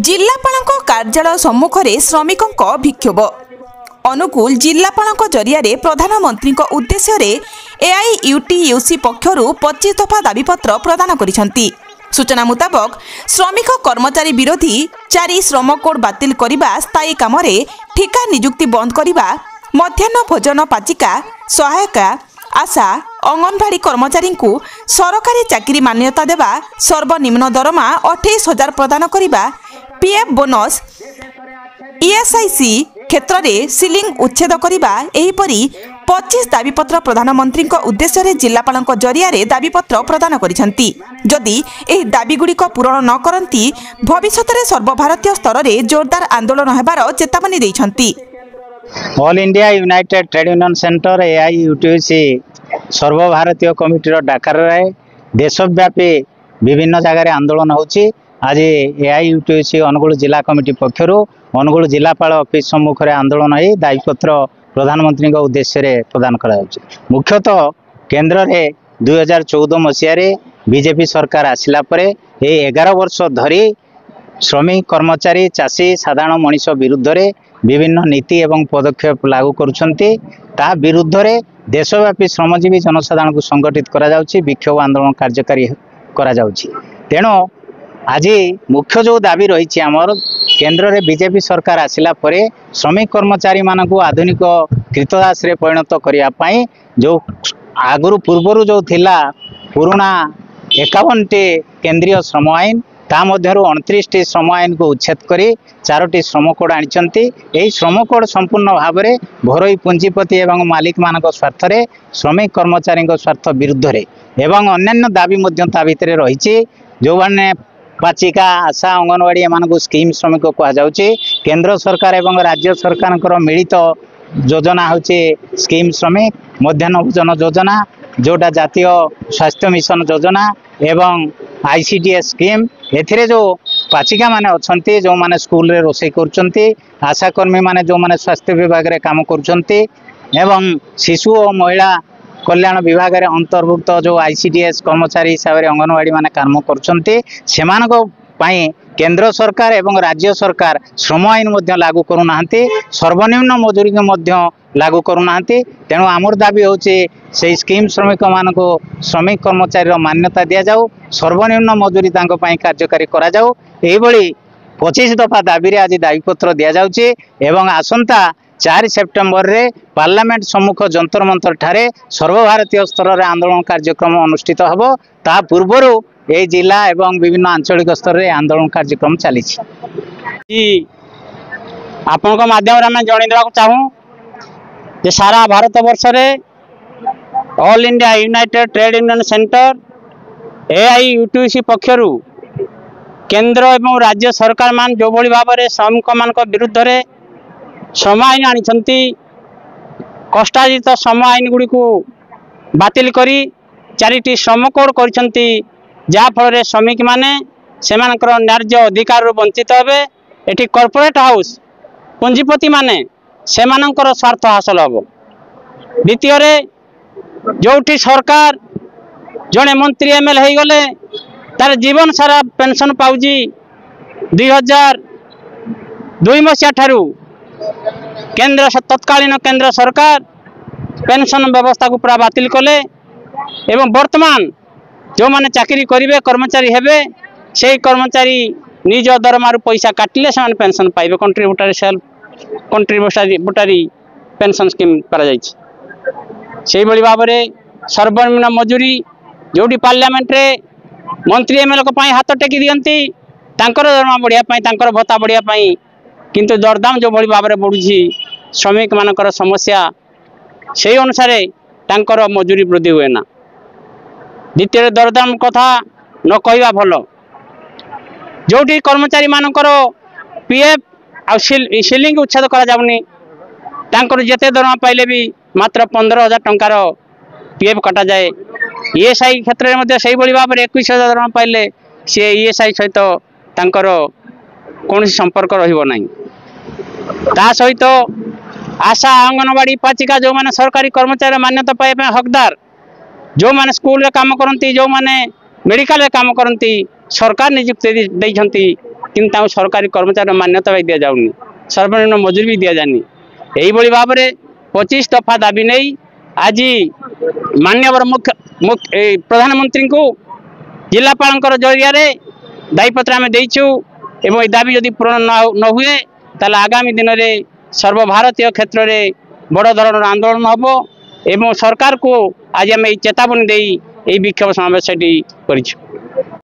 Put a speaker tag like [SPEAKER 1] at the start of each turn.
[SPEAKER 1] जिलापालଙ୍କ कार्यालय सम्मुखरे श्रमिकଙ୍କ विक्षोभ अनुकूल जिलापालଙ୍କ जरियारे प्रधानमंत्री उद्देश्य एआईयूटीयूसी पक्षरु 25 दफा दाबीपत्र प्रदान करिसंती। सूचना मुताबक श्रमिक कर्मचारी विरोधी 4 श्रम कोड बातिल करिबा, स्थायी कामरे ठिका नियुक्ति बंद करिबा, मध्याह्न भोजन पाचिका, सहायका, आशा, अंगनवाड़ी कर्मचारी को सरकारी चाकरी मान्यता देवा, सर्वनिम्न दरमा 28,000 प्रदान करिबा, पीएफ बोनस, ईएसआईसी क्षेत्र में सिलिंग उच्छेद करिबा, एहीपरि 25 दाबीपत्र प्रधानमंत्री उद्देश्य जिलापाल जरिया दाबीपत्र प्रदान करिसंती। जदि एही दाबीगुड़िक पूरण न करंती भविष्य में सर्वभारतीय स्तर में जोरदार आंदोलन होबार चेतावनी दैछंती।
[SPEAKER 2] All India United Trade Union Centre AIUTUC सर्वभारतीय कमिटी डाकर देशव्यापी विभिन्न जगह आंदोलन होची। आज एआईयूटीयूसी अनुगुल जिला कमिटी पक्षर अनुगुल जिलापाल ऑफिस सम्मुख में आंदोलन हो दायीपत्र प्रधानमंत्री उद्देश्य प्रदान करा मुख्यतः केन्द्र में 2014 मसीह बीजेपी सरकार आसिला परे 11 वर्ष धरी श्रमिक कर्मचारी चाषी साधारण मनीष विरुद्ध रे विभिन्न नीति एवं पदक्षेप लागू करुछंती। ता विरुद्ध रे देशव्यापी श्रमजीवी जनसाधारण को संगठित करा जाउची, विक्षोभ आंदोलन कार्यकारी करा जाउची। तेणु आज मुख्य जो दाबी रही आमर केन्द्र में बीजेपी सरकार आसिला परे श्रमिक कर्मचारी मान को आधुनिक कृतदास रे परिणत करने जो आगुरी पूर्वर जो थिला पुराना 51 टी केंद्रीय श्रम आईन ता मध्यरु 29 टी श्रम आईन को उच्छेद करी 4टी श्रम कोड आनिचंती। एही श्रम कोड संपूर्ण भाव में घरोई पुंजीपति एवं मालिक मान स्वार्थ रे श्रमिक कर्मचारी स्वार्थ विरुद्ध रे एवं अन्यान्य दाबी मध्य ता भितर रही जो माने पाचिका, आशा, अंगनवाड़ी एमान को स्कीम श्रमिक कहुचे। केंद्र सरकार एवं राज्य सरकार मिलित योजना होचे स्कीम श्रमिक, मध्याह्न भोजन योजना जोटा जातीय स्वास्थ्य मिशन योजना एवं आईसीडीएस स्कीम। एथिरे जो पाचिका माने अछंती, जो माने स्कूल रे रोषे करछंती, आशाकर्मी माने जो माने स्वास्थ्य विभाग रे काम करछंती एवं शिशु और महिला कल्याण विभाग रे अंतर्भुक्त जो आईसीडीएस कर्मचारी हिसाब से अंगनवाड़ी माने काम करछंती, सेमानक पई केंद्र सरकार एवं राज्य सरकार श्रम आईन मध्य लागू करूनाहांती, सर्वनिम्न मजूरी के मध्य लागू करूनाहांती। तेणु आमर दाबी होचे से स्कीम श्रमिक मान को श्रमिक कर्मचारी मान्यता दिया जाऊ, सर्वनिम्न मजूरी तांको पई कार्यकारी करा जाऊ। एही भली 25 दफा दाबी रे आज दाबीपत्र दिया जाउची एवं आसंता 4 सेप्टेम्बर रे पार्लियामेंट सम्मुख जंतर मंतर ठारे सर्वभारतीय स्तर में आंदोलन कार्यक्रम अनुष्ठित हबो। ता पूर्वरु ए जिला एवं विभिन्न आंचलिक स्तर में आंदोलन कार्यक्रम चली।
[SPEAKER 3] आपन माध्यम आम जन चाहूँ जे सारा भारत वर्ष रे All India United Trade Union Centre AIUTUC पक्षर केंद्र एवं राज्य सरकार मान जो भली भाव में श्रमिक मान विरुद्ध रे श्रम आईन आनिछंती, कष्टार्जित श्रम आईन गुड़ी को बातिल करी 4टी श्रम कोड करिसंती, जा फल श्रमिक माने सेमानकर न्याय्य अधिकार वंचित हेबे। एटी कॉर्पोरेट हाउस पुंजीपति माने सेमानकर स्वार्थ हासिल हबो। द्वितीय रे जोठी सरकार जड़े मंत्री एमएलए हो गले तार जीवन सारा पेंशन पाउजी 2002 मसीहा ठारू केंद्र तत्कालीन केंद्र सरकार पेंशन व्यवस्था को पूरा बातिल कले एवं वर्तमान जो माने चाकरी करिवे कर्मचारी हेबे से कर्मचारी निज दरमार पैसा काटिले से पेंशन पाइबे। Contributory self contributory pension scheme करा जायछि। सेही बड़ी भाव में सर्वनिम्न मजूरी जोटी पार्लियामेंट रे मंत्री एमएलए को पाई हाथ टेकी दियंती तांकर दरमा बढ़िया पाई तांकर भत्ता बढ़िया पाई, किंतु दरदाम जो भली भाव में बढ़ुची श्रमिक मानकर समस्या से अनुसार तांकर मजूरी वृद्धि हुए ना। द्वितीय दरदाम कथा न कहवा भल, जोटी कर्मचारी मानकर पीएफ आ सिलिंग उच्छेद करा जाउनी, तांकर जेते दरमा पाइले भी मात्र 15,000 टंकार पीएफ कटा जाए। ईएसआई क्षेत्र में से भाव में 21,000 दरमा पाइले सी ईएसआई सहित तांकर कौन संपर्क रहिबो नहीं। ता सहित आशा, अंगनवाड़ी, पाचिका जो माने सरकारी कर्मचारी मान्यता पाइबा हकदार, जो माने स्कूल रे काम करती, जो माने मेडिकल रे काम करती, सरकार नियुक्ति देइछंती କିନ୍ତୁ ତାଙ୍କୁ ସରକାରୀ କର୍ମଚାରୀ ମାନ୍ୟତା ବି ଦିଆଯାଉନି, ସର୍ବନିମ୍ନ ମଜୁରୀ ବି ଦିଆଯାଉନି। ଏଇଭଳି ଭାବରେ 25 ଦଫା ଦାବି ନେଇ ଆଜି ମାନ୍ୟବର ପ୍ରଧାନମନ୍ତ୍ରୀଙ୍କୁ ଜିଲ୍ଲାପାଳଙ୍କର ଜରିଆରେ ଦାବିପତ୍ର ଆମେ ଦେଇଛୁ ଏବଂ ଏ ଦାବି ଯଦି ପୂରଣ ନ ହୁଏ ତାହେଲେ ଆଗାମୀ ଦିନରେ ସର୍ବଭାରତୀୟ କ୍ଷେତ୍ରରେ ବଡ଼ ଧରଣର ଆନ୍ଦୋଳନ ହେବ ଏବଂ ସରକାରକୁ ଆଜି ଆମେ এই ଚେତାବନୀ ଦେଇ এই বিক্ষোভ সমাবেশ সেটি করেছি।